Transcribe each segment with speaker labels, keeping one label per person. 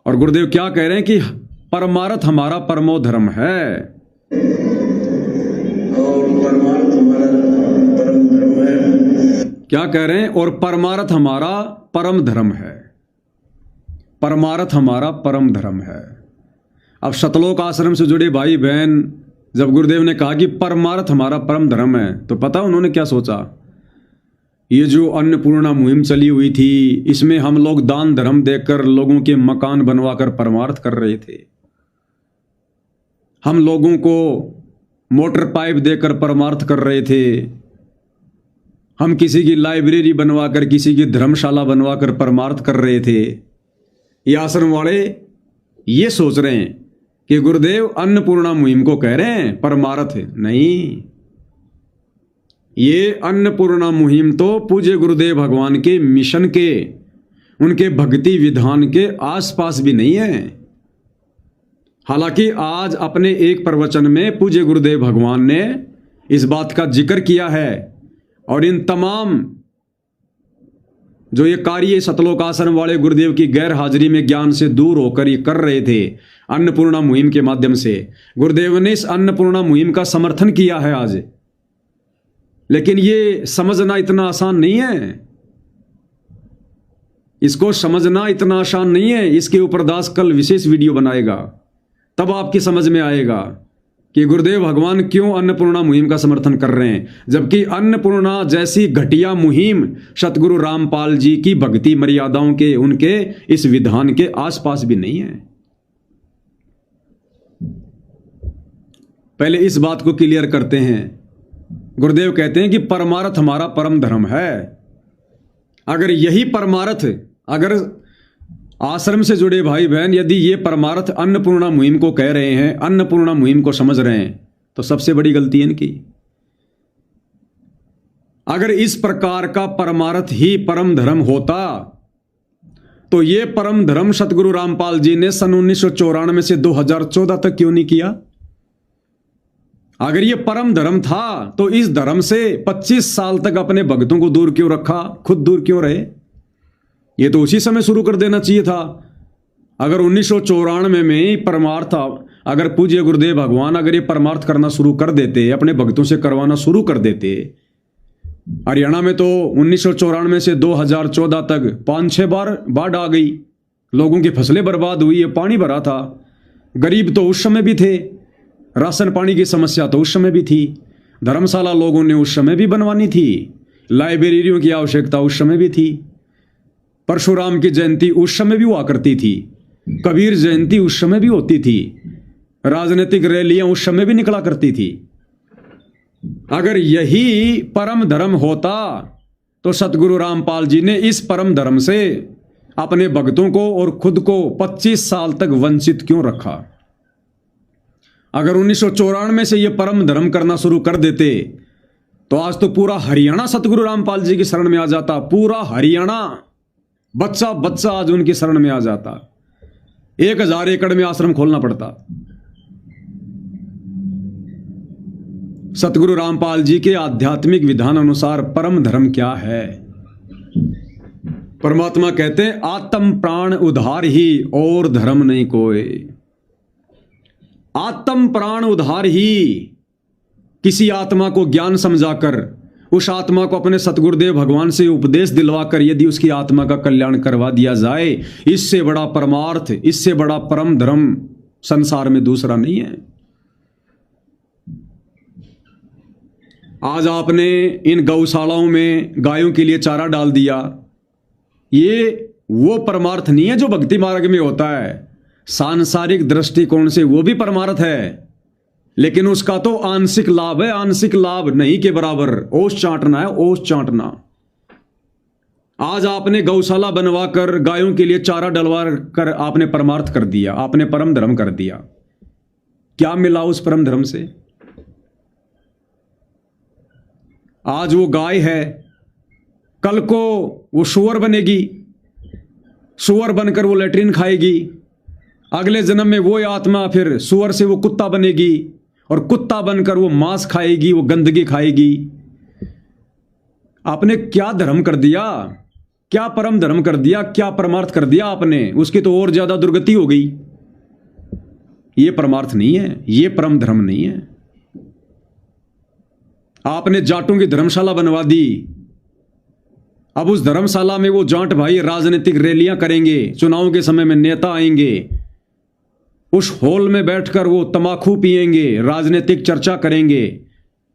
Speaker 1: और गुरुदेव क्या कह रहे हैं कि परमार्थ हमारा परमो धर्म है,
Speaker 2: और परमार्थ हमारा परम धर्म है।
Speaker 1: क्या कह रहे हैं? और परमार्थ हमारा परम धर्म है, परमार्थ हमारा परम धर्म है। अब शतलोक आश्रम से जुड़े भाई बहन जब गुरुदेव ने कहा कि परमार्थ हमारा परम धर्म है, तो पता उन्होंने क्या सोचा? ये जो अन्नपूर्णा मुहिम चली हुई थी, इसमें हम लोग दान धर्म देकर लोगों के मकान बनवाकर परमार्थ कर रहे थे, हम लोगों को मोटर पाइप देकर परमार्थ कर रहे थे, हम किसी की लाइब्रेरी बनवाकर, किसी की धर्मशाला बनवाकर परमार्थ कर रहे थे। ये आश्रम वाले ये सोच रहे हैं कि गुरुदेव अन्नपूर्णा मुहिम को कह रहे हैं परमार्थ। नहीं, ये अन्नपूर्णा मुहिम तो पूज्य गुरुदेव भगवान के मिशन के, उनके भक्ति विधान के आसपास भी नहीं है। हालांकि आज अपने एक प्रवचन में पूज्य गुरुदेव भगवान ने इस बात का जिक्र किया है, और इन तमाम जो ये कार्य सतलोक आश्रम वाले गुरुदेव की गैर हाजिरी में ज्ञान से दूर होकर ये कर रहे थे अन्नपूर्णा मुहिम के माध्यम से, गुरुदेव ने इस अन्नपूर्णा मुहिम का समर्थन किया है आज। लेकिन ये समझना इतना आसान नहीं है, इसको समझना इतना आसान नहीं है। इसके ऊपर दास कल विशेष वीडियो बनाएगा, तब आपकी समझ में आएगा कि गुरुदेव भगवान क्यों अन्नपूर्णा मुहिम का समर्थन कर रहे हैं, जबकि अन्नपूर्णा जैसी घटिया मुहिम सतगुरु रामपाल जी की भक्ति मर्यादाओं के, उनके इस विधान के आसपास भी नहीं है। पहले इस बात को क्लियर करते हैं। गुरुदेव कहते हैं कि परमार्थ हमारा परम धर्म है। अगर यही परमार्थ, अगर आश्रम से जुड़े भाई बहन यदि ये परमार्थ अन्नपूर्णा मुहिम को कह रहे हैं, अन्नपूर्णा मुहिम को समझ रहे हैं, तो सबसे बड़ी गलती है इनकी। अगर इस प्रकार का परमार्थ ही परम धर्म होता तो ये परम धर्म सतगुरु रामपाल जी ने सन 1994 से 2014 तक क्यों नहीं किया? अगर ये परम धर्म था तो इस धर्म से 25 साल तक अपने भक्तों को दूर क्यों रखा, खुद दूर क्यों रहे? ये तो उसी समय शुरू कर देना चाहिए था। अगर 1994 में ही परमार्थ, अगर पूज्य गुरुदेव भगवान अगर ये परमार्थ करना शुरू कर देते, अपने भक्तों से करवाना शुरू कर देते। हरियाणा में तो 1994 से 2014 तक 5-6 बार बाढ़ आ गई, लोगों की फसलें बर्बाद हुई, पानी भरा था, गरीब तो उस समय भी थे, राशन पानी की समस्या तो उस समय भी थी, धर्मशाला लोगों ने उस समय भी बनवानी थी, लाइब्रेरियों की आवश्यकता उस समय भी थी, परशुराम की जयंती उस समय भी हुआ करती थी, कबीर जयंती उस समय भी होती थी, राजनीतिक रैलियां उस समय भी निकला करती थी। अगर यही परम धर्म होता तो सतगुरु रामपाल जी ने इस परम धर्म से अपने भक्तों को और खुद को 25 साल तक वंचित क्यों रखा? अगर 1994 से यह परम धर्म करना शुरू कर देते तो आज तो पूरा हरियाणा सतगुरु रामपाल जी की शरण में आ जाता, पूरा हरियाणा बच्चा बच्चा आज उनकी शरण में आ जाता। 1000 एकड़ में आश्रम खोलना पड़ता। सतगुरु रामपाल जी के आध्यात्मिक विधान अनुसार परम धर्म क्या है? परमात्मा कहते हैं आत्म प्राण उधार ही और धर्म नहीं कोई। आत्म प्राण उधार ही, किसी आत्मा को ज्ञान समझाकर, उस आत्मा को अपने सतगुरुदेव भगवान से उपदेश दिलवाकर यदि उसकी आत्मा का कल्याण करवा दिया जाए, इससे बड़ा परमार्थ, इससे बड़ा परम धर्म संसार में दूसरा नहीं है। आज आपने इन गौशालाओं में गायों के लिए चारा डाल दिया, ये वो परमार्थ नहीं है जो भक्ति मार्ग में होता है। सांसारिक दृष्टिकोण से वो भी परमार्थ है, लेकिन उसका तो आंशिक लाभ है, आंशिक लाभ नहीं के बराबर। ओस चाटना है, ओस चाटना। आज आपने गौशाला बनवाकर गायों के लिए चारा डलवा कर आपने परमार्थ कर दिया, आपने परम धर्म कर दिया। क्या मिला उस परम धर्म से? आज वो गाय है, कल को वो सूअर बनेगी, सूअर बनकर वो लेट्रिन खाएगी, अगले जन्म में वो आत्मा फिर सूअर से वो कुत्ता बनेगी और कुत्ता बनकर वो मांस खाएगी, वो गंदगी खाएगी। आपने क्या धर्म कर दिया? क्या परम धर्म कर दिया, क्या परमार्थ कर दिया आपने, उसकी तो और ज्यादा दुर्गति हो गई। ये परमार्थ नहीं है, ये परम धर्म नहीं है। आपने जाटों की धर्मशाला बनवा दी। अब उस धर्मशाला में वो जाट भाई राजनीतिक रैलियां करेंगे, चुनाव के समय में नेता आएंगे, उस हॉल में बैठकर वो तमाकू पिएंगे, राजनीतिक चर्चा करेंगे,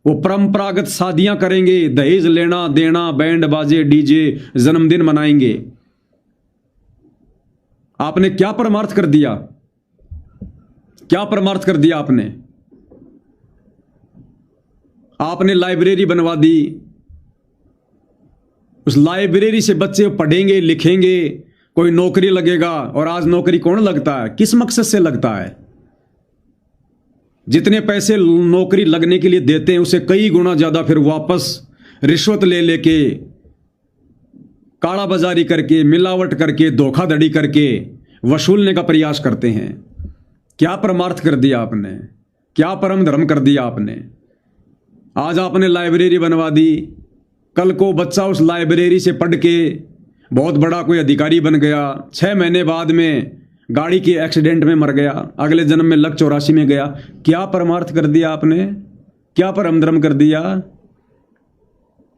Speaker 1: वो परंपरागत शादियां करेंगे, दहेज लेना देना, बैंड बाजे डीजे, जन्मदिन मनाएंगे। आपने क्या परमार्थ कर दिया, क्या परमार्थ कर दिया आपने? आपने लाइब्रेरी बनवा दी। उस लाइब्रेरी से बच्चे पढ़ेंगे लिखेंगे, कोई नौकरी लगेगा। और आज नौकरी कौन लगता है, किस मकसद से लगता है? जितने पैसे नौकरी लगने के लिए देते हैं उससे कई गुना ज्यादा फिर वापस रिश्वत ले लेके, काला बाजारी करके, मिलावट करके, धोखाधड़ी करके वसूलने का प्रयास करते हैं। क्या परमार्थ कर दिया आपने, क्या परम धर्म कर दिया आपने? आज आपने लाइब्रेरी बनवा दी, कल को बच्चा उस लाइब्रेरी से पढ़ के बहुत बड़ा कोई अधिकारी बन गया, 6 महीने बाद में गाड़ी के एक्सीडेंट में मर गया, अगले जन्म में लक 84 में गया। क्या परमार्थ कर दिया आपने, क्या परम धर्म कर दिया?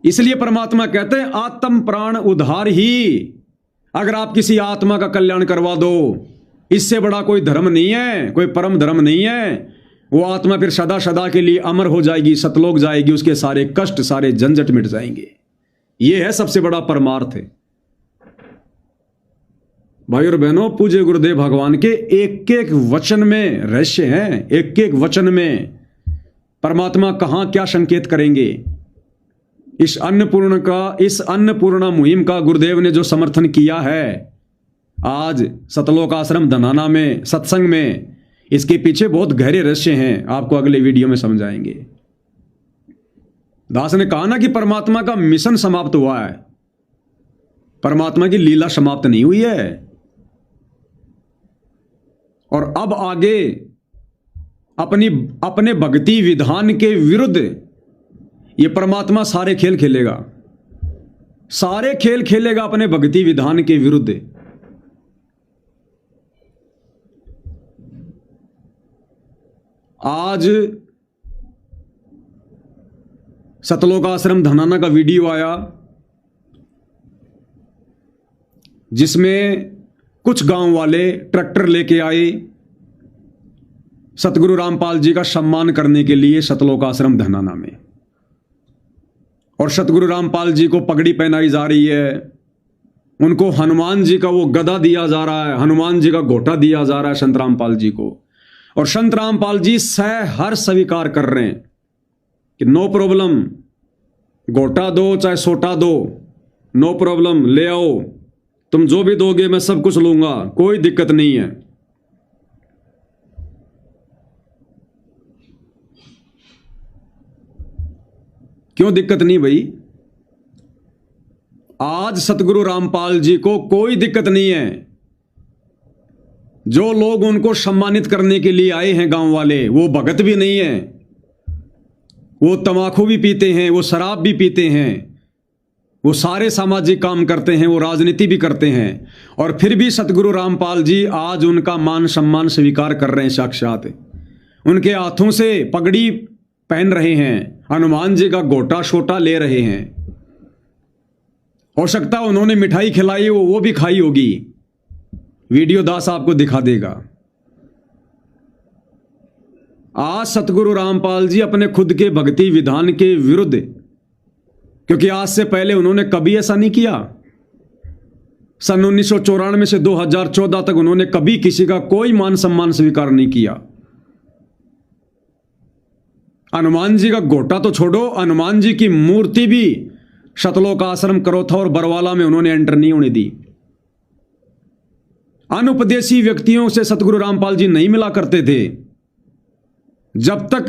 Speaker 1: इसलिए परमात्मा कहते हैं आत्म प्राण उद्धार ही। अगर आप किसी आत्मा का कल्याण करवा दो, इससे बड़ा कोई धर्म नहीं है, कोई परम धर्म नहीं है। वो आत्मा फिर सदा सदा के लिए अमर हो जाएगी, सतलोक जाएगी, उसके सारे कष्ट सारे झंझट मिट जाएंगे। ये है सबसे बड़ा परमार्थ है। भाई और बहनों, पूज्य गुरुदेव भगवान के एक एक वचन में रहस्य हैं, एक एक वचन में परमात्मा कहां क्या संकेत करेंगे। इस अन्नपूर्णा मुहिम का गुरुदेव ने जो समर्थन किया है आज सतलोक आश्रम धनाना में सत्संग में, इसके पीछे बहुत गहरे रहस्य हैं, आपको अगले वीडियो में समझाएंगे। दास ने कहा ना कि परमात्मा का मिशन समाप्त हुआ है, परमात्मा की लीला समाप्त नहीं हुई है। और अब आगे अपने भक्ति विधान के विरुद्ध ये परमात्मा सारे खेल खेलेगा, सारे खेल खेलेगा अपने भक्ति विधान के विरुद्ध। आज सतलोक आश्रम धनाना का वीडियो आया जिसमें कुछ गांव वाले ट्रैक्टर लेके आए सतगुरु रामपाल जी का सम्मान करने के लिए सतलोक आश्रम धनाना में, और सतगुरु रामपाल जी को पगड़ी पहनाई जा रही है, उनको हनुमान जी का वो गदा दिया जा रहा है, हनुमान जी का घोटा दिया जा रहा है संत रामपाल जी को। और संत रामपाल जी हर स्वीकार कर रहे हैं कि नो प्रॉब्लम, घोटा दो चाहे सोटा दो, नो प्रॉब्लम, ले आओ, तुम जो भी दोगे मैं सब कुछ लूंगा, कोई दिक्कत नहीं है। क्यों दिक्कत नहीं भाई? आज सतगुरु रामपाल जी को कोई दिक्कत नहीं है। जो लोग उनको सम्मानित करने के लिए आए हैं गांव वाले, वो भगत भी नहीं है, वो तंबाकू भी पीते हैं, वो शराब भी पीते हैं, वो सारे सामाजिक काम करते हैं, वो राजनीति भी करते हैं, और फिर भी सतगुरु रामपाल जी आज उनका मान सम्मान स्वीकार कर रहे हैं। साक्षात उनके हाथों से पगड़ी पहन रहे हैं, हनुमान जी का गोटा छोटा ले रहे हैं। हो सकता उन्होंने मिठाई खिलाई हो, वो भी खाई होगी, वीडियो दास आपको दिखा देगा। आज सतगुरु रामपाल जी अपने खुद के भक्ति विधान के विरुद्ध, क्योंकि आज से पहले उन्होंने कभी ऐसा नहीं किया। सन 1994 से 2014 तक उन्होंने कभी किसी का कोई मान सम्मान स्वीकार नहीं किया। हनुमान जी का घोटा तो छोड़ो, हनुमान जी की मूर्ति भी सतलोक आश्रम करोथा और बरवाला में उन्होंने एंटर नहीं होने दी। अनुपदेशी व्यक्तियों से सतगुरु रामपाल जी नहीं मिला करते थे। जब तक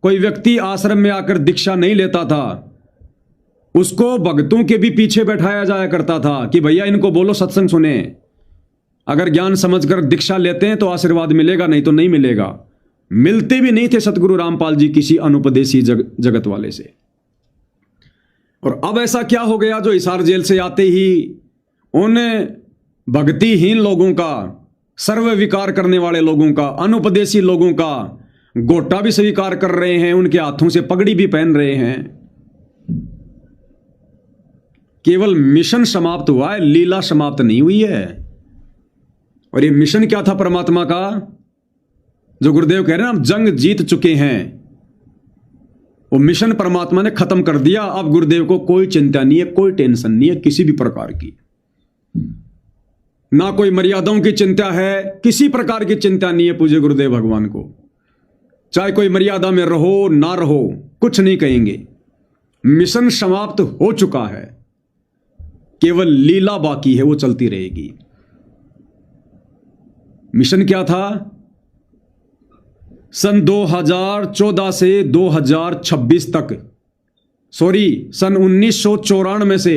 Speaker 1: कोई व्यक्ति आश्रम में आकर दीक्षा नहीं लेता था, उसको भक्तों के भी पीछे बैठाया जाया करता था कि भैया इनको बोलो सत्संग सुने, अगर ज्ञान समझकर दीक्षा लेते हैं तो आशीर्वाद मिलेगा, नहीं तो नहीं मिलेगा। मिलते भी नहीं थे सतगुरु रामपाल जी किसी अनुपदेशी जगत वाले से। और अब ऐसा क्या हो गया जो हिसार जेल से आते ही उन भक्तिहीन लोगों का, सर्व विकार करने वाले लोगों का, अनुपदेशी लोगों का गोटा भी स्वीकार कर रहे हैं, उनके हाथों से पगड़ी भी पहन रहे हैं। केवल मिशन समाप्त हुआ है, लीला समाप्त नहीं हुई है। और ये मिशन क्या था परमात्मा का, जो गुरुदेव कह रहे हैं हम जंग जीत चुके हैं, वो मिशन परमात्मा ने खत्म कर दिया। अब गुरुदेव को कोई चिंता नहीं है, कोई टेंशन नहीं है किसी भी प्रकार की, ना कोई मर्यादाओं की चिंता है, किसी प्रकार की चिंता नहीं है पूज्य गुरुदेव भगवान को। चाहे कोई मर्यादा में रहो ना रहो, कुछ नहीं कहेंगे, मिशन समाप्त हो चुका है, केवल लीला बाकी है, वो चलती रहेगी। मिशन क्या था? सन 2014 से 2026 तक, सॉरी सन 1994 से,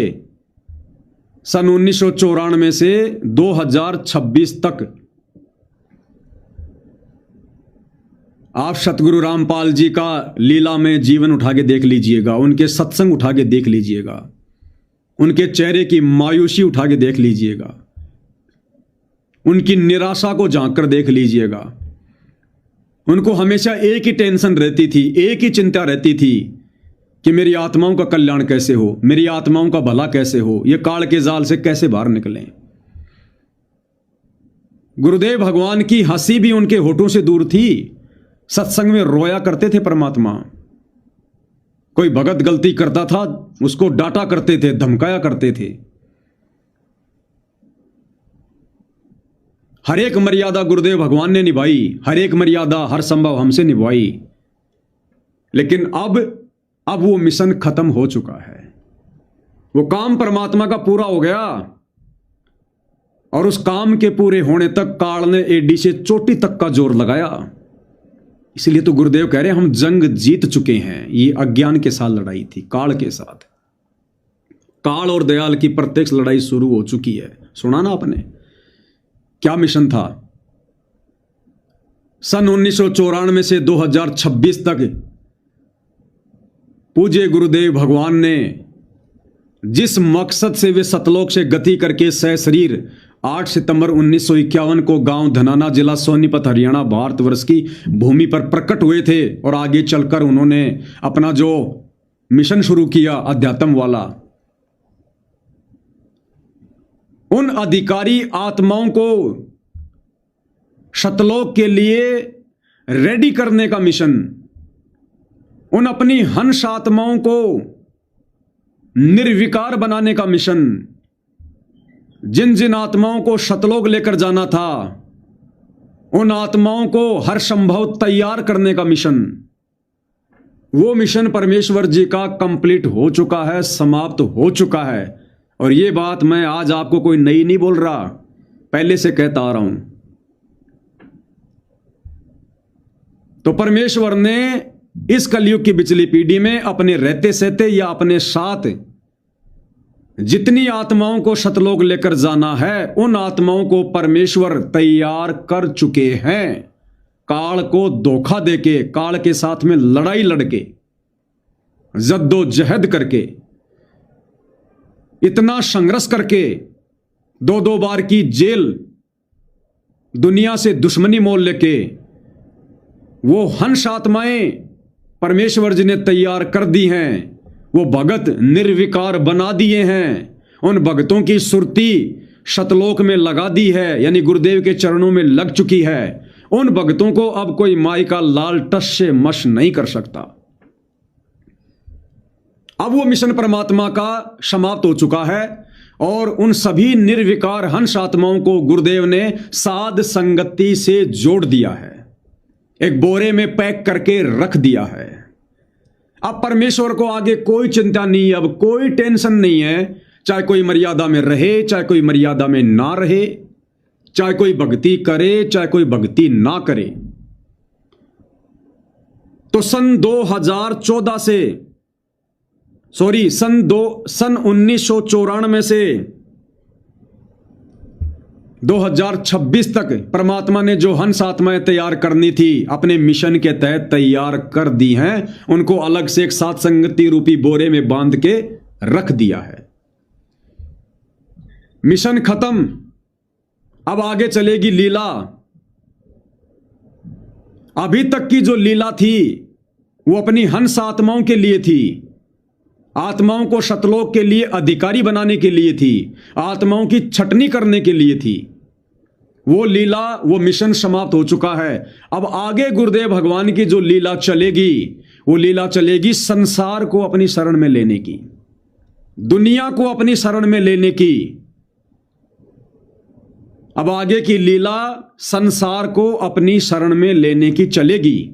Speaker 1: सन 1994 से 2026 तक आप सतगुरु रामपाल जी का लीला में जीवन उठा के देख लीजिएगा, उनके सत्संग उठा के देख लीजिएगा, उनके चेहरे की मायूसी उठा के देख लीजिएगा, उनकी निराशा को झांक कर देख लीजिएगा। उनको हमेशा एक ही टेंशन रहती थी, एक ही चिंता रहती थी कि मेरी आत्माओं का कल्याण कैसे हो, मेरी आत्माओं का भला कैसे हो, ये काल के जाल से कैसे बाहर निकलें। गुरुदेव भगवान की हंसी भी उनके होठों से दूर थी, सत्संग में रोया करते थे परमात्मा। कोई भगत गलती करता था उसको डांटा करते थे, धमकाया करते थे। हर एक मर्यादा गुरुदेव भगवान ने निभाई, हर एक मर्यादा हर संभव हमसे निभाई। लेकिन अब वो मिशन खत्म हो चुका है, वो काम परमात्मा का पूरा हो गया। और उस काम के पूरे होने तक काल ने एडी से चोटी तक का जोर लगाया। इसलिए तो गुरुदेव कह रहे हैं हम जंग जीत चुके हैं। ये अज्ञान के साथ लड़ाई थी, काल के साथ। काल और दयाल की प्रत्यक्ष लड़ाई शुरू हो चुकी है। सुना ना आपने क्या मिशन था? सन 1994 से 2026 तक पूज्य गुरुदेव भगवान ने जिस मकसद से वे सतलोक से गति करके सशरीर 8 सितंबर 1951 को गांव धनाना, जिला सोनीपत, हरियाणा, भारतवर्ष की भूमि पर प्रकट हुए थे और आगे चलकर उन्होंने अपना जो मिशन शुरू किया अध्यात्म वाला, उन अधिकारी आत्माओं को सतलोक के लिए रेडी करने का मिशन, उन अपनी हंस आत्माओं को निर्विकार बनाने का मिशन, जिन जिन आत्माओं को सतलोक लेकर जाना था उन आत्माओं को हर संभव तैयार करने का मिशन, वो मिशन परमेश्वर जी का कंप्लीट हो चुका है, समाप्त हो चुका है। और ये बात मैं आज आपको कोई नई नहीं बोल रहा, पहले से कहता आ रहा हूं। तो परमेश्वर ने इस कलयुग की बिचली पीढ़ी में अपने रहते सहते या अपने साथ जितनी आत्माओं को सतलोक लेकर जाना है उन आत्माओं को परमेश्वर तैयार कर चुके हैं। काल को धोखा देके, काल के साथ में लड़ाई लड़के, जद्दोजहद करके, इतना संघर्ष करके, 2-2 बार की जेल, दुनिया से दुश्मनी मोल लेके वो हंस आत्माएं परमेश्वर जी ने तैयार कर दी हैं। वो भगत निर्विकार बना दिए हैं। उन भगतों की सुरती सतलोक में लगा दी है, यानी गुरुदेव के चरणों में लग चुकी है। उन भगतों को अब कोई माई का लाल टस से मश नहीं कर सकता। अब वो मिशन परमात्मा का समाप्त हो चुका है और उन सभी निर्विकार हंस आत्माओं को गुरुदेव ने साध संगति से जोड़ दिया है, एक बोरे में पैक करके रख दिया है। अब परमेश्वर को आगे कोई चिंता नहीं, अब कोई टेंशन नहीं है। चाहे कोई मर्यादा में रहे, चाहे कोई मर्यादा में ना रहे, चाहे कोई भक्ति करे, चाहे कोई भक्ति ना करे। तो सन 2014 से सन 1994 से 2026 तक परमात्मा ने जो हंस आत्माएं तैयार करनी थी अपने मिशन के तहत तैयार कर दी हैं। उनको अलग से एक साथ संगति रूपी बोरे में बांध के रख दिया है। मिशन खत्म, अब आगे चलेगी लीला। अभी तक की जो लीला थी वो अपनी हंस आत्माओं के लिए थी, आत्माओं को सतलोक के लिए अधिकारी बनाने के लिए थी, आत्माओं की छटनी करने के लिए थी। वो लीला, वो मिशन समाप्त हो चुका है। अब आगे गुरुदेव भगवान की जो लीला चलेगी, वो लीला चलेगी संसार को अपनी शरण में लेने की, दुनिया को अपनी शरण में लेने की। अब आगे की लीला संसार को अपनी शरण में लेने की चलेगी।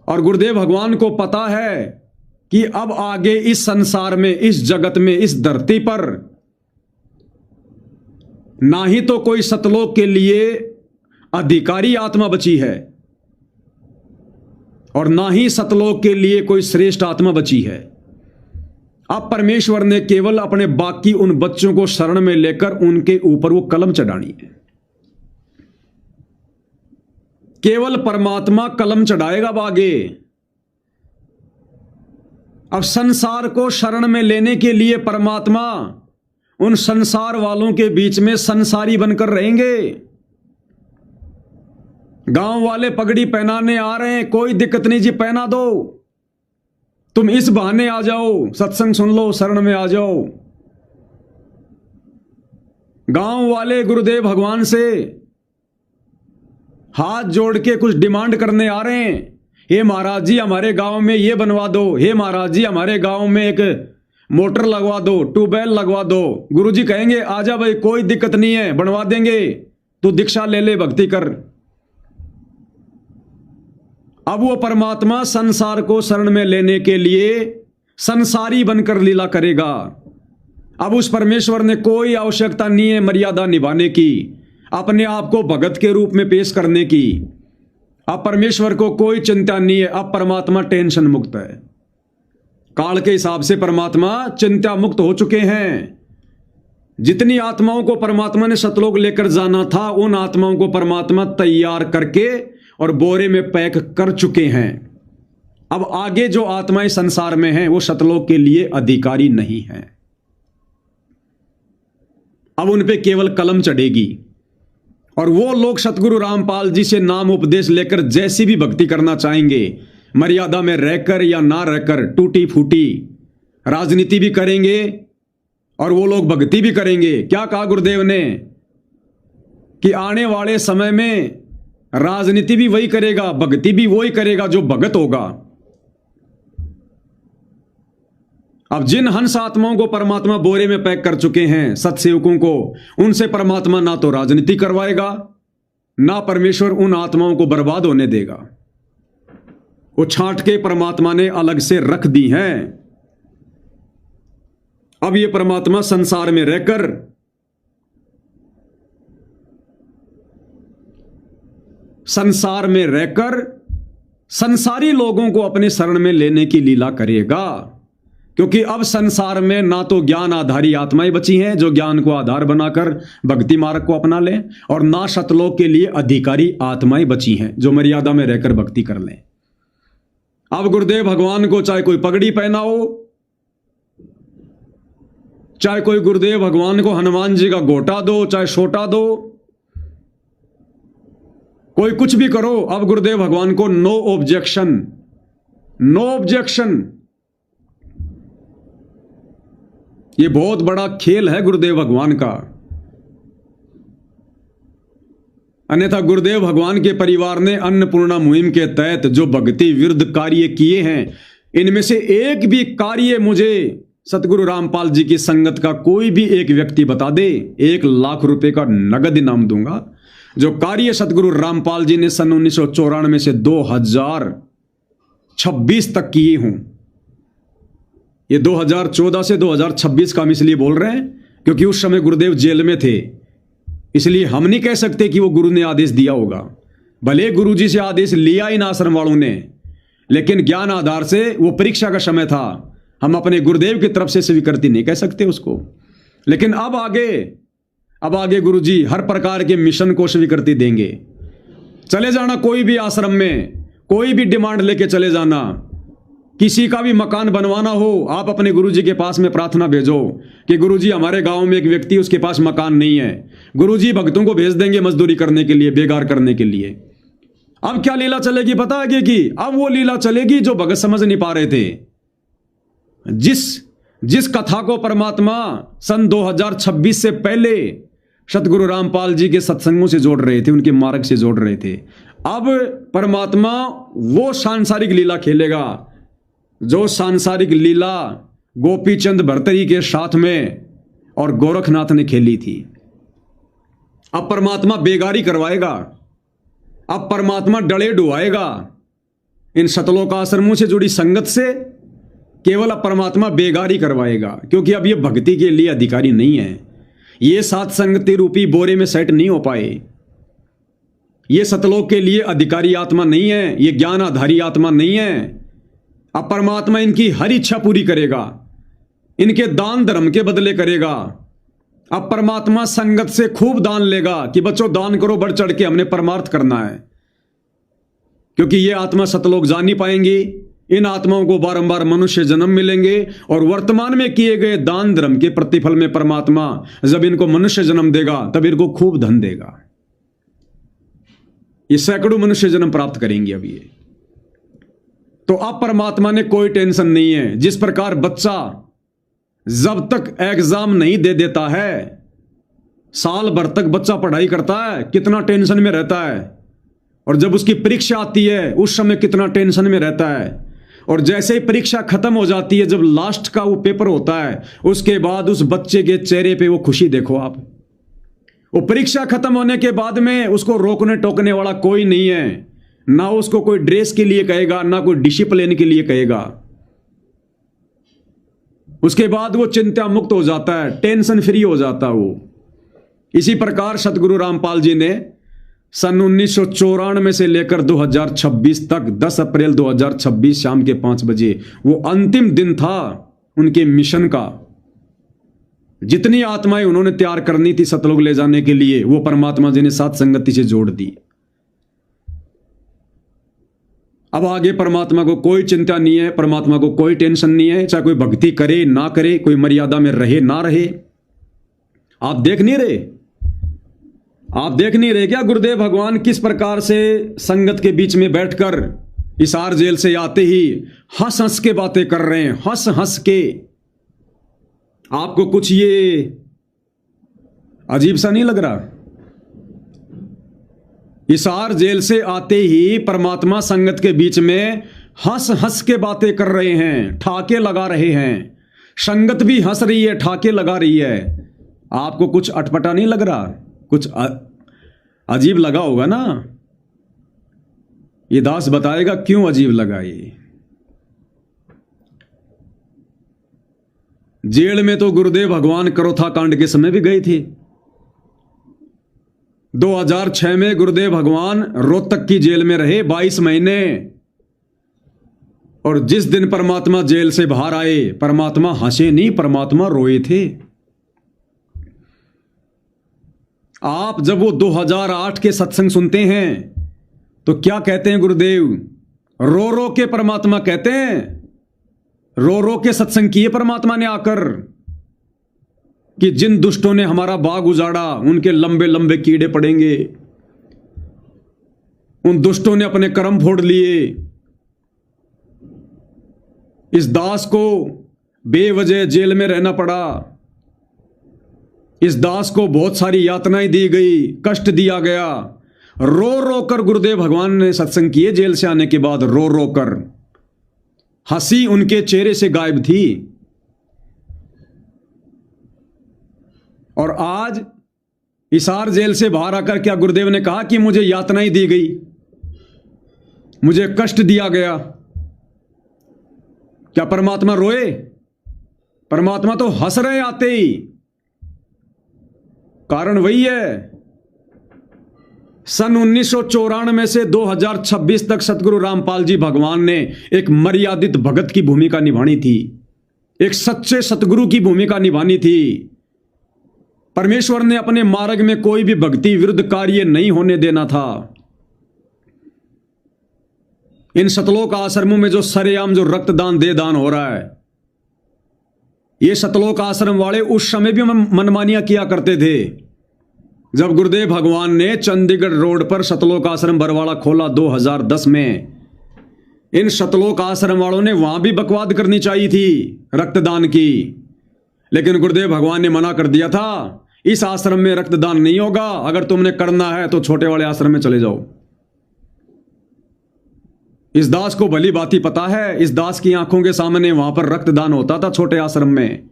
Speaker 1: और गुरुदेव भगवान को पता है कि अब आगे इस संसार में, इस जगत में, इस धरती पर ना ही तो कोई सतलोक के लिए अधिकारी आत्मा बची है और ना ही सतलोक के लिए कोई श्रेष्ठ आत्मा बची है। अब परमेश्वर ने केवल अपने बाकी उन बच्चों को शरण में लेकर उनके ऊपर वो कलम चढ़ानी है। केवल परमात्मा कलम चढ़ाएगा आगे। अब संसार को शरण में लेने के लिए परमात्मा उन संसार वालों के बीच में संसारी बनकर रहेंगे। गांव वाले पगड़ी पहनाने आ रहे हैं, कोई दिक्कत नहीं जी, पहना दो, तुम इस बहाने आ जाओ, सत्संग सुन लो, शरण में आ जाओ। गांव वाले गुरुदेव भगवान से हाथ जोड़ के कुछ डिमांड करने आ रहे हैं, हे महाराज जी हमारे गांव में ये बनवा दो, हे महाराज जी हमारे गांव में एक मोटर लगवा दो, ट्यूबवेल लगवा दो। गुरुजी कहेंगे आजा भाई, कोई दिक्कत नहीं है, बनवा देंगे, तू दीक्षा ले ले, भक्ति कर। अब वो परमात्मा संसार को शरण में लेने के लिए संसारी बनकर लीला करेगा। अब उस परमेश्वर ने कोई आवश्यकता नहीं है मर्यादा निभाने की, अपने आप को भगत के रूप में पेश करने की। अब परमेश्वर को कोई चिंता नहीं है, अब परमात्मा टेंशन मुक्त है। काल के हिसाब से परमात्मा चिंता मुक्त हो चुके हैं। जितनी आत्माओं को परमात्मा ने सतलोक लेकर जाना था, उन आत्माओं को परमात्मा तैयार करके और बोरे में पैक कर चुके हैं। अब आगे जो आत्माएं संसार में हैं वो सतलोक के लिए अधिकारी नहीं हैं। अब उन पे केवल कलम चढ़ेगी और वो लोग सतगुरु रामपाल जी से नाम उपदेश लेकर जैसी भी भक्ति करना चाहेंगे, मर्यादा में रहकर या ना रहकर, टूटी फूटी राजनीति भी करेंगे और वो लोग भक्ति भी करेंगे। क्या कहा गुरुदेव ने कि आने वाले समय में राजनीति भी वही करेगा, भक्ति भी वही करेगा जो भगत होगा। अब जिन हंस आत्माओं को परमात्मा बोरे में पैक कर चुके हैं, सत्सेवकों को, उनसे परमात्मा ना तो राजनीति करवाएगा, ना परमेश्वर उन आत्माओं को बर्बाद होने देगा। वो छांट के परमात्मा ने अलग से रख दी हैं। अब ये परमात्मा संसार में रहकर संसारी लोगों को अपने शरण में लेने की लीला करेगा। क्योंकि अब संसार में ना तो ज्ञान आधारी आत्माएं बची हैं जो ज्ञान को आधार बनाकर भक्ति मार्ग को अपना लें, और ना सतलोक के लिए अधिकारी आत्माएं बची हैं जो मर्यादा में रहकर भक्ति कर लें। अब गुरुदेव भगवान को चाहे कोई पगड़ी पहनाओ, चाहे कोई गुरुदेव भगवान को हनुमान जी का गोटा दो, चाहे छोटा दो, कोई कुछ भी करो, अब गुरुदेव भगवान को नो ऑब्जेक्शन, नो ऑब्जेक्शन। ये बहुत बड़ा खेल है गुरुदेव भगवान का। अन्यथा गुरुदेव भगवान के परिवार ने अन्नपूर्णा मुहिम के तहत जो भक्ति विरुद्ध कार्य किए हैं, इनमें से एक भी कार्य मुझे सतगुरु रामपाल जी की संगत का कोई भी एक व्यक्ति बता दे, 1 लाख रुपए का नगद इनाम दूंगा। जो कार्य सतगुरु रामपाल जी ने सन 1994 से 2026 तक किए हों, ये 2014 से 2026 का हम इसलिए बोल रहे हैं क्योंकि उस समय गुरुदेव जेल में थे, इसलिए हम नहीं कह सकते कि वो गुरु ने आदेश दिया होगा। भले गुरु जी से आदेश लिया इन आश्रम वालों ने, लेकिन ज्ञान आधार से वो परीक्षा का समय था, हम अपने गुरुदेव की तरफ से स्वीकृति नहीं कह सकते उसको। लेकिन अब आगे गुरु जी हर प्रकार के मिशन को स्वीकृति देंगे। चले जाना कोई भी आश्रम में, कोई भी डिमांड लेके चले जाना, किसी का भी मकान बनवाना हो, आप अपने गुरुजी के पास में प्रार्थना भेजो कि गुरुजी हमारे गांव में एक व्यक्ति उसके पास मकान नहीं है, गुरुजी भक्तों को भेज देंगे मजदूरी करने के लिए, बेगार करने के लिए। अब क्या लीला चलेगी पता आगे की? अब वो लीला चलेगी जो भगत समझ नहीं पा रहे थे। जिस कथा को परमात्मा सन 2026 से पहले सतगुरु रामपाल जी के सत्संगों से जोड़ रहे थे, उनके मार्ग से जोड़ रहे थे, अब परमात्मा वो सांसारिक लीला खेलेगा जो सांसारिक लीला गोपीचंद भर्तरी के साथ में और गोरखनाथ ने खेली थी। अब परमात्मा बेगारी करवाएगा, अब परमात्मा डले डुआएगा। इन सतलोक आश्रमों से जुड़ी संगत से केवल अब परमात्मा बेगारी करवाएगा, क्योंकि अब ये भक्ति के लिए अधिकारी नहीं है। ये सात संगति रूपी बोरे में सेट नहीं हो पाए। ये सतलोक के लिए अधिकारी आत्मा नहीं है, ये ज्ञान आधारी आत्मा नहीं है। अब परमात्मा इनकी हर इच्छा पूरी करेगा, इनके दान धर्म के बदले करेगा। अब परमात्मा संगत से खूब दान लेगा कि बच्चों दान करो, बढ़ चढ़ के, हमने परमार्थ करना है। क्योंकि ये आत्मा सतलोक जा नहीं पाएंगी, इन आत्माओं को बारंबार मनुष्य जन्म मिलेंगे और वर्तमान में किए गए दान धर्म के प्रतिफल में परमात्मा जब इनको मनुष्य जन्म देगा तब इनको खूब धन देगा। ये सैकड़ों मनुष्य जन्म प्राप्त करेंगे अब ये। तो अब परमात्मा ने कोई टेंशन नहीं है। जिस प्रकार बच्चा जब तक एग्जाम नहीं दे देता है, साल भर तक बच्चा पढ़ाई करता है, कितना टेंशन में रहता है, और जब उसकी परीक्षा आती है उस समय कितना टेंशन में रहता है, और जैसे ही परीक्षा खत्म हो जाती है, जब लास्ट का वो पेपर होता है, उसके बाद उस बच्चे के चेहरे पे वो खुशी देखो आप। वो परीक्षा खत्म होने के बाद में उसको रोकने टोकने वाला कोई नहीं है, ना उसको कोई ड्रेस के लिए कहेगा, ना कोई डिसिप्लिन के लिए कहेगा। उसके बाद वो चिंता मुक्त हो जाता है, टेंशन फ्री हो जाता है वो। इसी प्रकार सतगुरु रामपाल जी ने सन 1994 से लेकर 2026 तक 10 अप्रैल 2026 शाम के 5 बजे वो अंतिम दिन था उनके मिशन का। जितनी आत्माएं उन्होंने तैयार करनी थी सतलोक ले जाने के लिए, वो परमात्मा जी ने सात संगति से जोड़ दी। अब आगे परमात्मा को कोई चिंता नहीं है, परमात्मा को कोई टेंशन नहीं है, चाहे कोई भक्ति करे ना करे, कोई मर्यादा में रहे ना रहे। आप देख नहीं रहे, आप देख नहीं रहे क्या गुरुदेव भगवान किस प्रकार से संगत के बीच में बैठकर हिसार जेल से आते ही हंस हंस के बातें कर रहे हैं, हंस हंस के। आपको कुछ ये अजीब सा नहीं लग रहा? हिसार जेल से आते ही परमात्मा संगत के बीच में हंस हंस के बातें कर रहे हैं, ठाके लगा रहे हैं। संगत भी हंस रही है, ठाके लगा रही है। आपको कुछ अटपटा नहीं लग रहा? कुछ अजीब लगा होगा ना? ये दास बताएगा क्यों अजीब लगा। ये जेल में तो गुरुदेव भगवान करोथा कांड के समय भी गए थे। 2006 में गुरुदेव भगवान रोहतक की जेल में रहे 22 महीने, और जिस दिन परमात्मा जेल से बाहर आए, परमात्मा हंसे नहीं, परमात्मा रोए थे। आप जब वो 2008 के सत्संग सुनते हैं तो क्या कहते हैं गुरुदेव? रो रो के परमात्मा कहते हैं, रो रो के सत्संग किए परमात्मा ने आकर कि जिन दुष्टों ने हमारा बाग उजाड़ा उनके लंबे लंबे कीड़े पड़ेंगे, उन दुष्टों ने अपने कर्म फोड़ लिए। इस दास को बेवजह जेल में रहना पड़ा, इस दास को बहुत सारी यातनाएं दी गई, कष्ट दिया गया। रो रो कर गुरुदेव भगवान ने सत्संग किए जेल से आने के बाद, रो रो कर। हंसी उनके चेहरे से गायब थी। और आज हिसार जेल से बाहर आकर क्या गुरुदेव ने कहा कि मुझे यातनाएं दी गई, मुझे कष्ट दिया गया? क्या परमात्मा रोए? परमात्मा तो हंस रहे आते ही। कारण वही है, सन 1994 से 2026 तक सतगुरु रामपाल जी भगवान ने एक मर्यादित भगत की भूमिका निभानी थी, एक सच्चे सतगुरु की भूमिका निभानी थी। परमेश्वर ने अपने मार्ग में कोई भी भक्ति विरुद्ध कार्य नहीं होने देना था। इन सतलोक आश्रमों में जो सरेआम जो रक्तदान दे दान हो रहा है, ये सतलोक आश्रम वाले उस समय भी मनमानियां किया करते थे। जब गुरुदेव भगवान ने चंडीगढ़ रोड पर सतलोक आश्रम बरवाड़ा खोला 2010 में, इन सतलोक आश्रम वालों ने वहां भी बकवाद करनी चाहिए थी रक्तदान की, लेकिन गुरुदेव भगवान ने मना कर दिया था, इस आश्रम में रक्तदान नहीं होगा, अगर तुमने करना है तो छोटे वाले आश्रम में चले जाओ। इस दास को भली बाती पता है, इस दास की आंखों के सामने वहां पर रक्तदान होता था छोटे आश्रम में।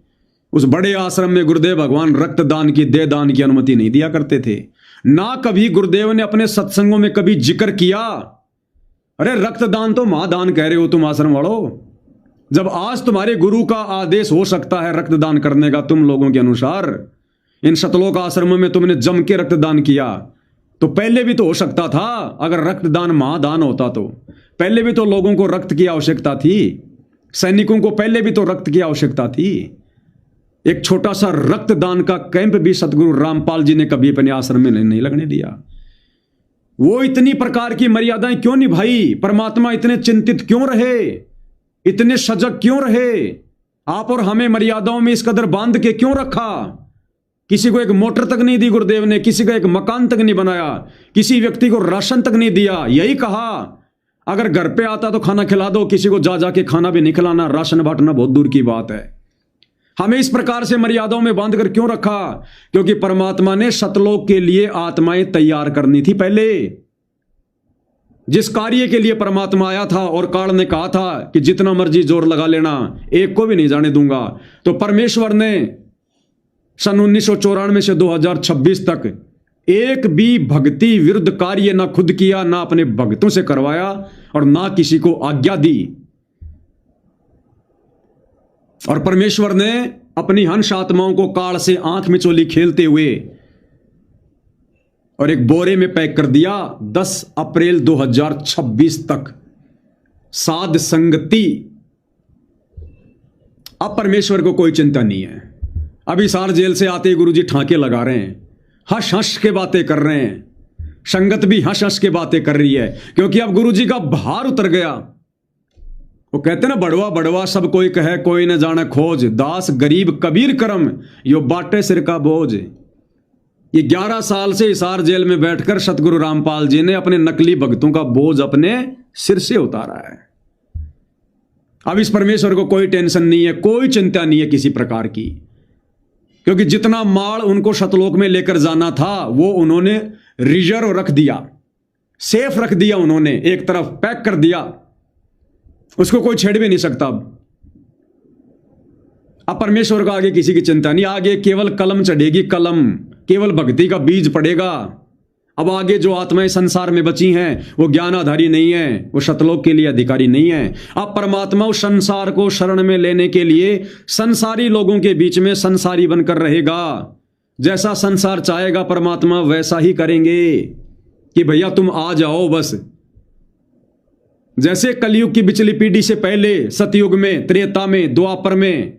Speaker 1: उस बड़े आश्रम में गुरुदेव भगवान रक्तदान की दे दान की अनुमति नहीं दिया करते थे। ना कभी गुरुदेव ने अपने सत्संगों में कभी जिक्र किया, अरे रक्तदान तो महादान कह रहे हो तुम आश्रम वालों। जब आज तुम्हारे गुरु का आदेश हो सकता है रक्तदान करने का तुम लोगों के अनुसार, इन सतलोक आश्रमों में तुमने जम के रक्तदान किया, तो पहले भी तो हो सकता था। अगर रक्तदान महादान होता तो पहले भी तो लोगों को रक्त की आवश्यकता थी, सैनिकों को पहले भी तो रक्त की आवश्यकता थी। एक छोटा सा रक्तदान का कैंप भी सतगुरु रामपाल जी ने कभी अपने आश्रम में नहीं लगने दिया। वो इतनी प्रकार की मर्यादाएं क्यों निभाई? परमात्मा इतने चिंतित क्यों रहे, इतने सजग क्यों रहे? आप और हमें मर्यादाओं में इस कदर बांध के क्यों रखा? किसी को एक मोटर तक नहीं दी गुरुदेव ने, किसी का एक मकान तक नहीं बनाया, किसी व्यक्ति को राशन तक नहीं दिया। यही कहा अगर घर पे आता तो खाना खिला दो, किसी को जा जाके खाना भी नहीं खिलाना, राशन बांटना बहुत दूर की बात है। हमें इस प्रकार से मर्यादाओं में बांध कर क्यों रखा? क्योंकि परमात्मा ने सतलोक के लिए आत्माएं तैयार करनी थी। पहले जिस कार्य के लिए परमात्मा आया था और काल ने कहा था कि जितना मर्जी जोर लगा लेना, एक को भी नहीं जाने दूंगा, तो परमेश्वर ने सन 1994 से 2026 तक एक भी भक्ति विरुद्ध कार्य ना खुद किया, ना अपने भक्तों से करवाया और ना किसी को आज्ञा दी। और परमेश्वर ने अपनी हंस आत्माओं को काल से आंख मिचोली खेलते हुए और एक बोरे में पैक कर दिया 10 अप्रैल 2026 तक। साध संगति। अब परमेश्वर को कोई चिंता नहीं है। अभी सार जेल से आते ही गुरुजी ठाके लगा रहे हैं, हंस हंस के बातें कर रहे हैं, संगत भी हंस हंस के बातें कर रही है, क्योंकि अब गुरुजी का भार उतर गया। वो कहते ना, बड़वा बड़वा सब कोई कहे, कोई न जाने खोज, दास गरीब कबीर करम, यो बाटे सिर का बोझ। ये 11 साल से हिसार जेल में बैठकर सतगुरु रामपाल जी ने अपने नकली भक्तों का बोझ अपने सिर से उतारा है। अब इस परमेश्वर को कोई टेंशन नहीं है, कोई चिंता नहीं है किसी प्रकार की, क्योंकि जितना माल उनको सतलोक में लेकर जाना था वो उन्होंने रिजर्व रख दिया, सेफ रख दिया, उन्होंने एक तरफ पैक कर दिया, उसको कोई छेड़ भी नहीं सकता। अब परमेश्वर को आगे किसी की चिंता नहीं, आगे केवल कलम चढ़ेगी, कलम, केवल भक्ति का बीज पड़ेगा। अब आगे जो आत्माएं संसार में बची हैं वो ज्ञानाधारी नहीं है, वो सतलोक के लिए अधिकारी नहीं है। अब परमात्मा उस संसार को शरण में लेने के लिए संसारी लोगों के बीच में संसारी बनकर रहेगा। जैसा संसार चाहेगा परमात्मा वैसा ही करेंगे कि भैया तुम आ जाओ बस। जैसे कलयुग की बिचली पीढ़ी से पहले सतयुग में, त्रेता में, द्वापर में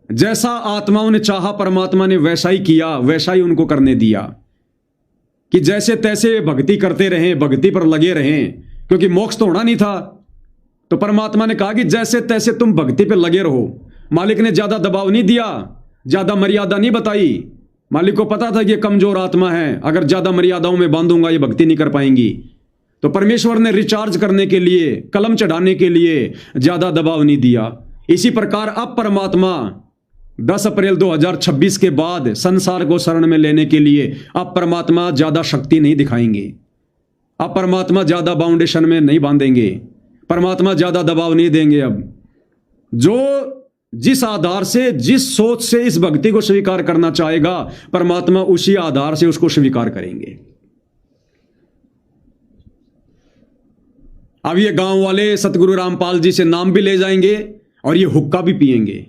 Speaker 1: जैसा आत्माओं ने चाहा परमात्मा ने वैसा ही किया, वैसा ही उनको करने दिया कि जैसे तैसे भक्ति करते रहें, भक्ति पर लगे रहें, क्योंकि मोक्ष तो होना नहीं था। तो परमात्मा ने कहा कि जैसे तैसे तुम भक्ति पे लगे रहो। मालिक ने ज्यादा दबाव नहीं दिया, ज्यादा मर्यादा नहीं बताई। मालिक को पता था कि ये कमजोर आत्मा है, अगर ज्यादा मर्यादाओं में बांधूंगा ये भक्ति नहीं कर पाएंगी। तो परमेश्वर ने रिचार्ज करने के लिए, कलम चढ़ाने के लिए ज्यादा दबाव नहीं दिया। इसी प्रकार अब परमात्मा 10 अप्रैल 2026 के बाद संसार को शरण में लेने के लिए अब परमात्मा ज्यादा शक्ति नहीं दिखाएंगे, अब परमात्मा ज्यादा बाउंडेशन में नहीं बांधेंगे, परमात्मा ज्यादा दबाव नहीं देंगे। अब जो जिस आधार से, जिस सोच से इस भक्ति को स्वीकार करना चाहेगा परमात्मा उसी आधार से उसको स्वीकार करेंगे। अब ये गांव वाले सतगुरु रामपाल जी से नाम भी ले जाएंगे और ये हुक्का भी पिएंगे,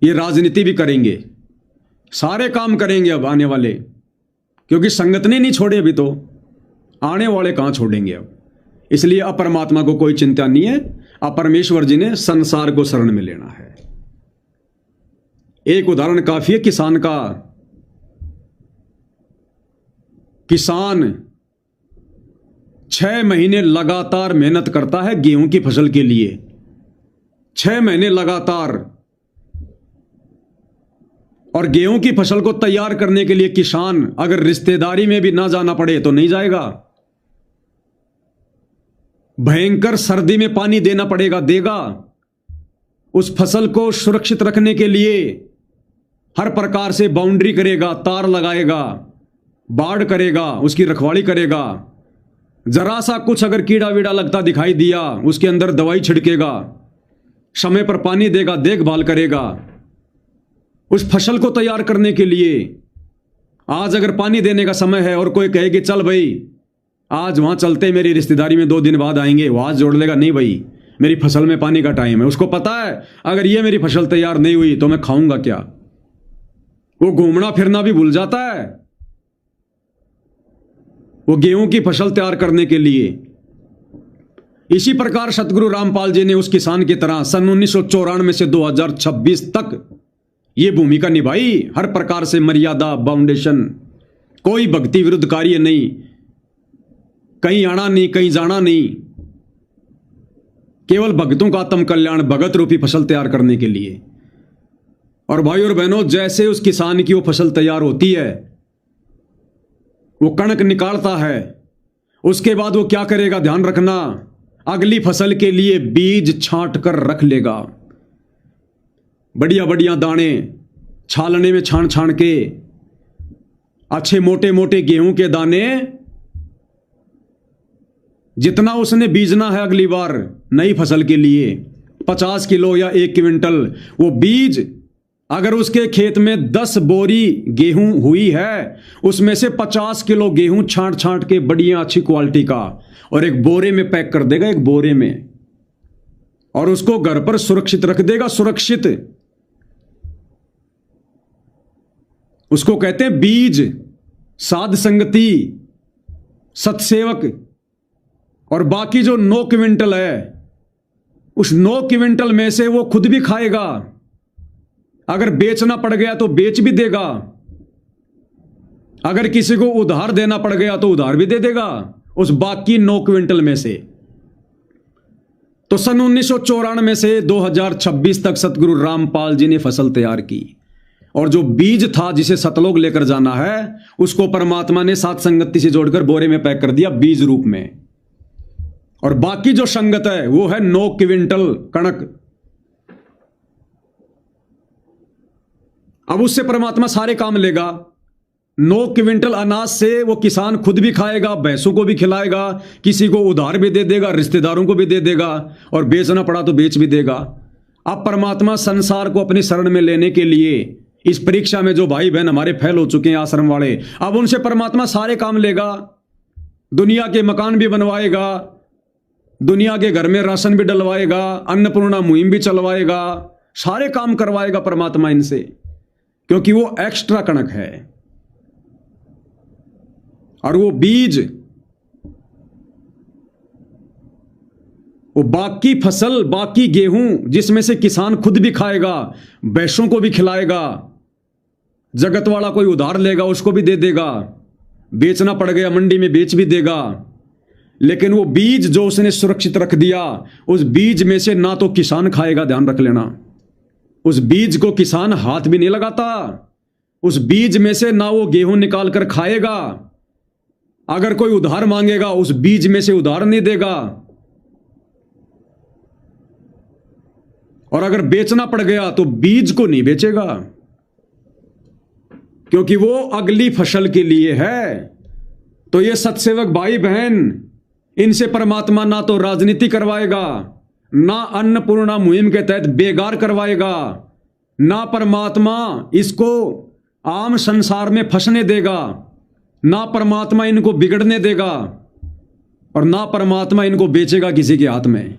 Speaker 1: ये राजनीति भी करेंगे, सारे काम करेंगे अब आने वाले, क्योंकि संगत ने नहीं छोड़े अभी, तो आने वाले कहां छोड़ेंगे अब। इसलिए अब परमात्मा को कोई चिंता नहीं है, अब परमेश्वर जी ने संसार को शरण में लेना है। एक उदाहरण काफी है किसान का। किसान 6 महीने लगातार मेहनत करता है गेहूं की फसल के लिए, 6 महीने लगातार। और गेहूं की फसल को तैयार करने के लिए किसान अगर रिश्तेदारी में भी ना जाना पड़े तो नहीं जाएगा। भयंकर सर्दी में पानी देना पड़ेगा, देगा। उस फसल को सुरक्षित रखने के लिए हर प्रकार से बाउंड्री करेगा, तार लगाएगा, बाड़ करेगा, उसकी रखवाली करेगा। जरा सा कुछ अगर कीड़ा वीड़ा लगता दिखाई दिया, उसके अंदर दवाई छिड़केगा, समय पर पानी देगा, देखभाल करेगा। उस फसल को तैयार करने के लिए आज अगर पानी देने का समय है और कोई कहे कि चल भाई आज वहां चलते, मेरी रिश्तेदारी में 2 दिन बाद आएंगे, वो हाथ जोड़ लेगा, नहीं भाई मेरी फसल में पानी का टाइम है। उसको पता है अगर ये मेरी फसल तैयार नहीं हुई तो मैं खाऊंगा क्या। वो घूमना फिरना भी भूल जाता है। वो गेहूं की फसल तैयार करने के लिए। इसी प्रकार सतगुरु रामपाल जी ने उस किसान की तरह सन 1994 से 2026 तक ये भूमिका निभाई। हर प्रकार से मर्यादा, बाउंडेशन, कोई भक्ति विरुद्ध कार्य नहीं, कहीं आना नहीं, कहीं जाना नहीं, केवल भक्तों का आत्म कल्याण, भगत रूपी फसल तैयार करने के लिए। और भाई और बहनों, जैसे उस किसान की वो फसल तैयार होती है, वो कणक निकालता है, उसके बाद वो क्या करेगा, ध्यान रखना, अगली फसल के लिए बीज छांट कर रख लेगा। बढ़िया बढ़िया दाने छालने में छान छान के, अच्छे मोटे मोटे गेहूं के दाने, जितना उसने बीजना है अगली बार नई फसल के लिए 50 किलो या 1 क्विंटल, वो बीज अगर उसके खेत में 10 बोरी गेहूं हुई है, उसमें से 50 किलो गेहूं छांट छांट के बढ़िया अच्छी क्वालिटी का और एक बोरे में पैक कर देगा, एक बोरे में, और उसको घर पर सुरक्षित रख देगा। सुरक्षित उसको कहते हैं बीज, साध संगति, सत्सेवक। और बाकी जो 9 क्विंटल है, उस 9 क्विंटल में से वो खुद भी खाएगा, अगर बेचना पड़ गया तो बेच भी देगा, अगर किसी को उधार देना पड़ गया तो उधार भी दे देगा उस बाकी 9 क्विंटल में से। तो सन 1994 से 2026 तक सतगुरु रामपाल जी ने फसल तैयार की। और जो बीज था जिसे सतलोक लेकर जाना है, उसको परमात्मा ने सात संगति से जोड़कर बोरे में पैक कर दिया बीज रूप में। और बाकी जो संगत है वो है 9 क्विंटल कणक। अब उससे परमात्मा सारे काम लेगा। 9 क्विंटल अनाज से वो किसान खुद भी खाएगा, भैंसों को भी खिलाएगा, किसी को उधार भी दे देगा, रिश्तेदारों को भी दे देगा, और बेचना पड़ा तो बेच भी देगा। अब परमात्मा संसार को अपनी शरण में लेने के लिए इस परीक्षा में जो भाई बहन हमारे फेल हो चुके हैं आश्रम वाले, अब उनसे परमात्मा सारे काम लेगा। दुनिया के मकान भी बनवाएगा, दुनिया के घर में राशन भी डलवाएगा, अन्नपूर्णा मुहिम भी चलवाएगा, सारे काम करवाएगा परमात्मा इनसे, क्योंकि वो एक्स्ट्रा कणक है। और वो बीज, वो बाकी फसल, बाकी गेहूं जिसमें से किसान खुद भी खाएगा, भैंसों को भी खिलाएगा, जगत वाला कोई उधार लेगा उसको भी दे देगा, बेचना पड़ गया मंडी में बेच भी देगा। लेकिन वो बीज जो उसने सुरक्षित रख दिया, उस बीज में से ना तो किसान खाएगा, ध्यान रख लेना, उस बीज को किसान हाथ भी नहीं लगाता। उस बीज में से ना वो गेहूं निकाल कर खाएगा, अगर कोई उधार मांगेगा उस बीज में से उधार नहीं देगा, और अगर बेचना पड़ गया तो बीज को नहीं बेचेगा, क्योंकि वो अगली फसल के लिए है। तो ये सत्सेवक भाई बहन, इनसे परमात्मा ना तो राजनीति करवाएगा, ना अन्नपूर्णा मुहिम के तहत बेगार करवाएगा, ना परमात्मा इसको आम संसार में फंसने देगा, ना परमात्मा इनको बिगड़ने देगा, और ना परमात्मा इनको बेचेगा किसी के हाथ में।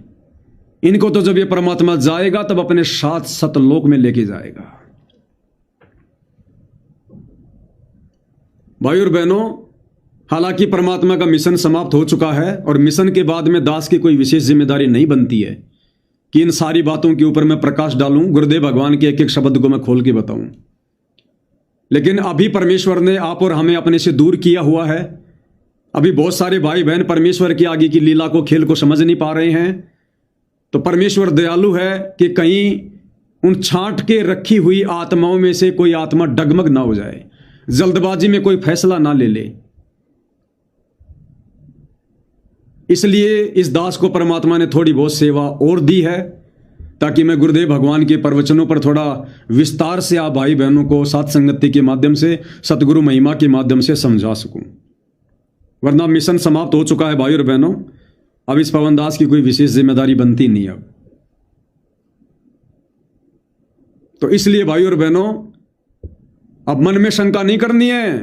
Speaker 1: इनको तो जब ये परमात्मा जाएगा तब अपने साथ सतलोक में लेके जाएगा। भाई और बहनों, हालांकि परमात्मा का मिशन समाप्त हो चुका है, और मिशन के बाद में दास की कोई विशेष जिम्मेदारी नहीं बनती है कि इन सारी बातों के ऊपर मैं प्रकाश डालूं, गुरुदेव भगवान के एक एक शब्द को मैं खोल के बताऊं। लेकिन अभी परमेश्वर ने आप और हमें अपने से दूर किया हुआ है, अभी बहुत सारे भाई बहन परमेश्वर की आगे की लीला को, खेल को समझ नहीं पा रहे हैं। तो परमेश्वर दयालु है कि कहीं उन छांट के रखी हुई आत्माओं में से कोई आत्मा डगमग ना हो जाए, जल्दबाजी में कोई फैसला ना ले ले। इसलिए इस दास को परमात्मा ने थोड़ी बहुत सेवा और दी है, ताकि मैं गुरुदेव भगवान के प्रवचनों पर थोड़ा विस्तार से आप भाई बहनों को सात संगति के माध्यम से, सतगुरु महिमा के माध्यम से समझा सकूं। वरना मिशन समाप्त हो चुका है भाई और बहनों। अब इस पवन दास की कोई विशेष जिम्मेदारी बनती नहीं अब। तो इसलिए भाई और बहनों, अब मन में शंका नहीं करनी है,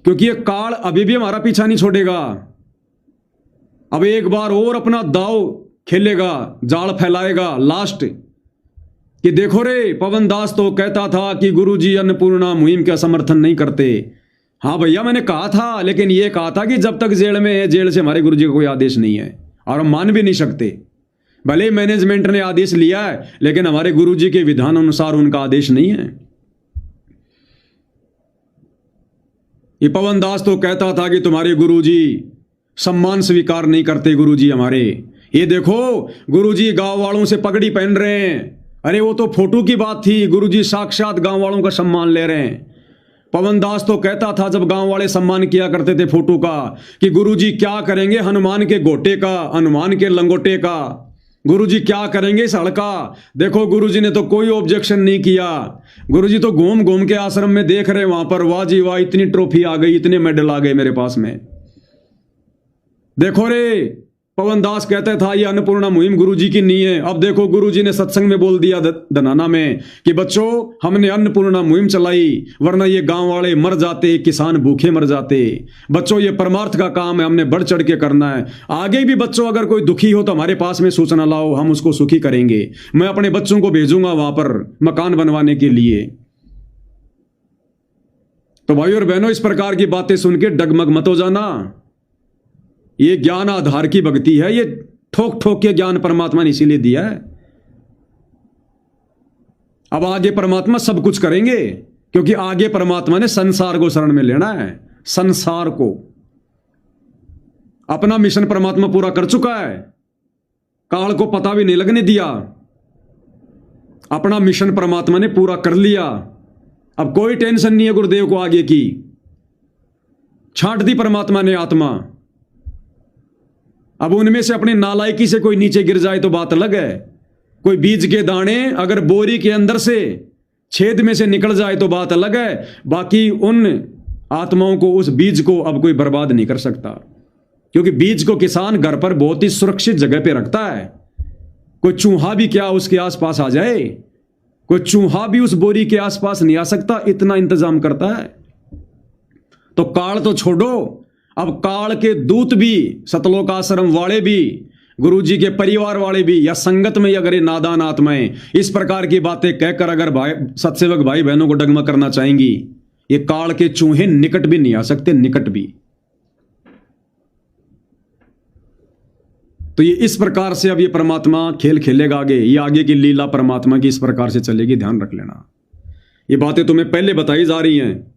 Speaker 1: क्योंकि ये काल अभी भी हमारा पीछा नहीं छोड़ेगा। अब एक बार और अपना दाव खेलेगा, जाल फैलाएगा लास्ट, कि देखो रे पवन दास तो कहता था कि गुरुजी अन्नपूर्णा मुहिम का समर्थन नहीं करते। हाँ भैया, मैंने कहा था, लेकिन ये कहा था कि जब तक जेल में है, जेल से हमारे गुरुजी का कोई आदेश नहीं है और हम मान भी नहीं सकते। भले मैनेजमेंट ने आदेश लिया है, लेकिन हमारे गुरुजी के विधान अनुसार उनका आदेश नहीं है। ये पवन दास तो कहता था कि तुम्हारे गुरुजी सम्मान स्वीकार नहीं करते। गुरुजी हमारे, ये देखो गुरुजी गांव वालों से पगड़ी पहन रहे हैं। अरे वो तो फोटो की बात थी, गुरुजी साक्षात गांव वालों का सम्मान ले रहे हैं। पवन दास तो कहता था, जब गांव वाले सम्मान किया करते थे फोटो का, कि गुरुजी क्या करेंगे हनुमान के गोटे का, हनुमान के लंगोटे का, गुरुजी क्या करेंगे इस हड़का। देखो गुरुजी ने तो कोई ऑब्जेक्शन नहीं किया। गुरुजी तो घूम घूम के आश्रम में देख रहे वहां पर, वाह जी वाह, इतनी ट्रॉफी आ गई, इतने मेडल आ गए मेरे पास में। देखो रे, पवन दास कहता था ये अन्नपूर्णा मुहिम गुरुजी की नहीं है। अब देखो गुरुजी ने सत्संग में बोल दिया धनाना में कि बच्चों, हमने अन्नपूर्णा मुहिम चलाई, वरना ये गांव वाले मर जाते, किसान भूखे मर जाते। बच्चों, ये परमार्थ का काम है, हमने बढ़ चढ़ के करना है। आगे भी बच्चों अगर कोई दुखी हो तो हमारे पास में सूचना लाओ, हम उसको सुखी करेंगे। मैं अपने बच्चों को भेजूंगा वहां पर मकान बनवाने के लिए। तो भाई और बहनों, इस प्रकार की बातें सुन के डगमग मत हो जाना। ये ज्ञान आधार की भक्ति है, ये ठोक ठोक के ज्ञान परमात्मा ने इसीलिए दिया है। अब आगे परमात्मा सब कुछ करेंगे, क्योंकि आगे परमात्मा ने संसार को शरण में लेना है। संसार को अपना मिशन परमात्मा पूरा कर चुका है, काल को पता भी नहीं लगने दिया। अपना मिशन परमात्मा ने पूरा कर लिया। अब कोई टेंशन नहीं है गुरुदेव को आगे की। छांट दी परमात्मा ने आत्मा। अब उनमें से अपनी नालायकी से कोई नीचे गिर जाए तो बात अलग है। कोई बीज के दाने अगर बोरी के अंदर से छेद में से निकल जाए तो बात अलग है। बाकी उन आत्माओं को, उस बीज को अब कोई बर्बाद नहीं कर सकता, क्योंकि बीज को किसान घर पर बहुत ही सुरक्षित जगह पे रखता है। कोई चूहा भी क्या उसके आसपास आ जाए, कोई चूहा भी उस बोरी के आसपास नहीं आ सकता, इतना इंतजाम करता है। तो काल तो छोड़ो, अब काल के दूत भी, सतलोक आश्रम वाले भी, गुरुजी के परिवार वाले भी, या संगत में अगर ये नादान आत्माएं इस प्रकार की बातें कहकर अगर भाई सत्सेवक भाई बहनों को डगमग करना चाहेंगी, ये काल के चूहे निकट भी नहीं आ सकते, निकट भी। तो ये इस प्रकार से अब ये परमात्मा खेल खेलेगा आगे। ये आगे की लीला परमात्मा की इस प्रकार से चलेगी, ध्यान रख लेना। ये बातें तुम्हें पहले बताई जा रही हैं।